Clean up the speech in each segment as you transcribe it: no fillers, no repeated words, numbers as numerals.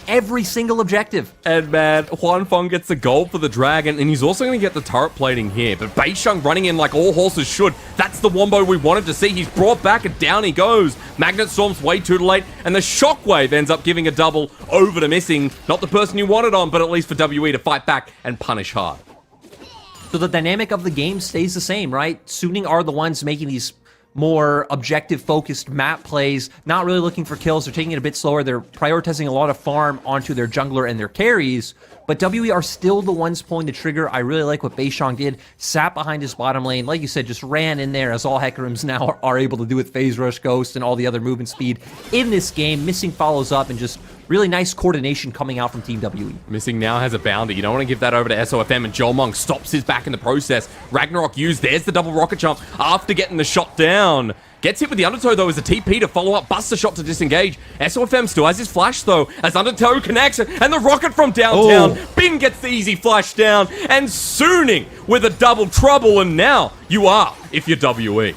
every single objective. And man, Huanfeng gets the gold for the Dragon, and he's also going to get the turret plating here. But Beisheng running in like all horses should. That's the wombo we wanted to see. He's brought back, and down he goes. Magnet Storm's way too late, and the Shockwave ends up giving a double over to Missing. Not the person you wanted on, but at least for WE to fight back and punish hard. So the dynamic of the game stays the same, right? Suning are the ones making these more objective-focused map plays, not really looking for kills. They're taking it a bit slower. They're prioritizing a lot of farm onto their jungler and their carries, but WE are still the ones pulling the trigger. I really like what Beisheng did. Sat behind his bottom lane. Like you said, just ran in there, as all Hecarims now are able to do with Phase Rush, Ghost, and all the other movement speed in this game. Missing follows up, and just really nice coordination coming out from Team WE. Missing now has a bounty. You don't want to give that over to SOFM, and Jolmong stops his back in the process. Ragnarok used. There's the double rocket jump after getting the shot down. Gets hit with the Undertow, though, as a TP to follow up. Busts the shot to disengage. SOFM still has his flash, though, as Undertow connects, and the rocket from downtown. Oh. Bin gets the easy flash down, and Suning with a double trouble, and now you are, if you're WE.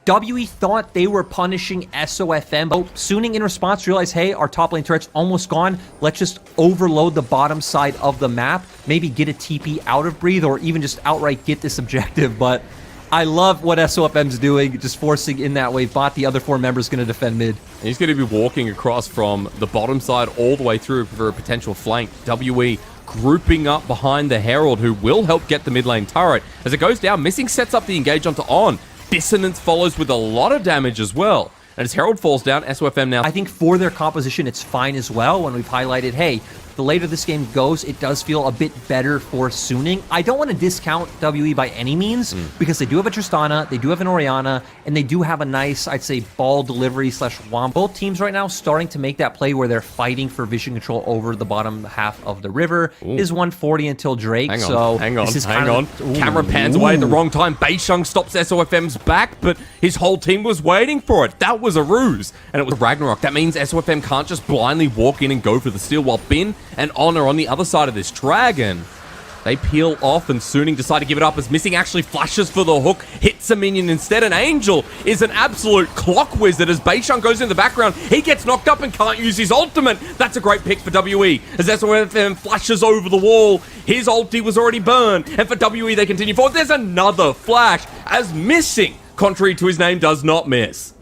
WE thought they were punishing SOFM, but Suning in response realized, hey, our top lane turret's almost gone. Let's just overload the bottom side of the map, maybe get a TP out of Breathe, or even just outright get this objective. But I love what SOFM's doing, just forcing in that wave bot. The other 4 members going to defend mid. He's going to be walking across from the bottom side all the way through for a potential flank. WE grouping up behind the Herald, who will help get the mid lane turret. As it goes down, Missing sets up the engage onto On. Dissonance follows with a lot of damage as well. And as Herald falls down, SOFM now... I think for their composition, it's fine as well when we've highlighted, hey, the later this game goes, it does feel a bit better for Suning. I don't want to discount WE by any means, because they do have a Tristana, they do have an Orianna, and they do have a nice, I'd say, ball delivery slash womp. Both teams right now starting to make that play where they're fighting for vision control over the bottom half of the river. It is 140 until Drake, hang on. Camera pans away at the wrong time. Beisheng stops SOFM's back, but his whole team was waiting for it. That was a ruse, and it was Ragnarok. That means SOFM can't just blindly walk in and go for the steal, while Bin and On are on the other side of this Dragon. They peel off, and Suning decide to give it up as Missing actually flashes for the hook, hits a minion instead, and Angel is an absolute clock wizard as Beisheng goes in the background. He gets knocked up and can't use his ultimate. That's a great pick for WE as SOFM flashes over the wall. His ulti was already burned, and for WE they continue forward. There's another flash as Missing, contrary to his name, does not miss.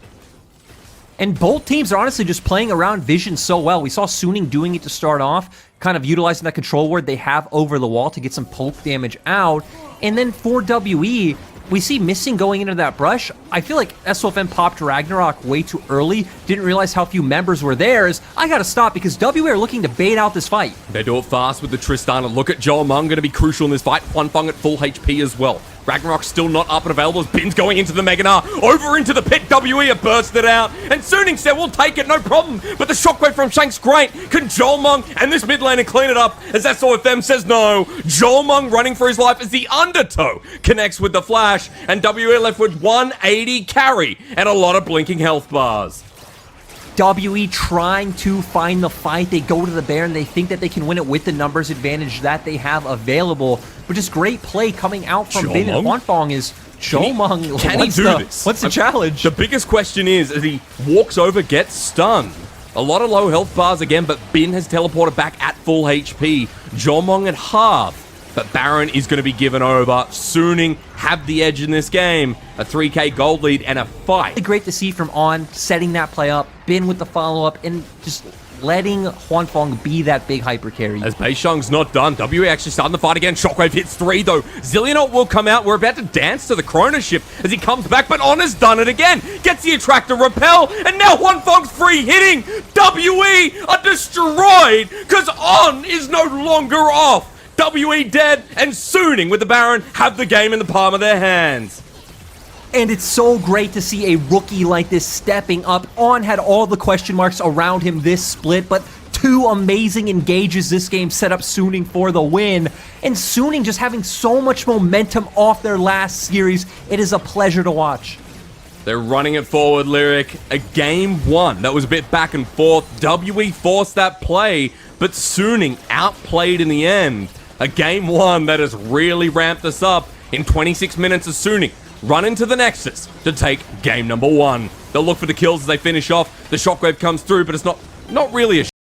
And both teams are honestly just playing around vision so well. We saw Suning doing it to start off, kind of utilizing that control ward they have over the wall to get some poke damage out. And then for WE, we see Missing going into that brush. I feel like SOFM popped Ragnarok way too early, didn't realize how few members were there. I gotta stop because WE are looking to bait out this fight. They do it fast with the Tristana. Look at Jolmong, going to be crucial in this fight. Huanfeng at full HP as well. Ragnarok's still not up and available as Bin's going into the Meganar. Over into the pit, WE have bursted out. And Suning said, we'll take it, no problem. But the shockwave from Shank's great. Can Jolmong and this mid laner clean it up? As SOFM says no. Jolmong running for his life as the Undertow connects with the flash. And WE left with 180 carry and a lot of blinking health bars. WE trying to find the fight. They go to the Baron. They think that they can win it with the numbers advantage that they have available. But just great play coming out from Bin and Huanfeng is Jolmong. Can he do this? What's the challenge? The biggest question is, as he walks over, gets stunned. A lot of low health bars again, but Bin has teleported back at full HP. Jolmong at half. But Baron is going to be given over. Suning have the edge in this game. A 3k gold lead and a fight. Great to see from On setting that play up, Bin with the follow-up, and just letting Huanfeng be that big hyper carry. As Beisheng's not done, WE actually starting the fight again. Shockwave hits 3 though. Zillionot will come out. We're about to dance to the Chrono Ship as he comes back, but On has done it again. Gets the Attractor Repel, and now Huanfeng's free hitting. WE are destroyed because On is no longer off. WE dead, and Suning with the Baron have the game in the palm of their hands. And it's so great to see a rookie like this stepping up. On had all the question marks around him this split, but 2 amazing engages this game set up Suning for the win. And Suning just having so much momentum off their last series. It is a pleasure to watch. They're running it forward, Lyric. A game 1 that was a bit back and forth. WE forced that play, but Suning outplayed in the end. A game 1 that has really ramped us up. In 26 minutes of Suning run into the Nexus to take game number 1. They'll look for the kills as they finish off. The Shockwave comes through, but it's not really a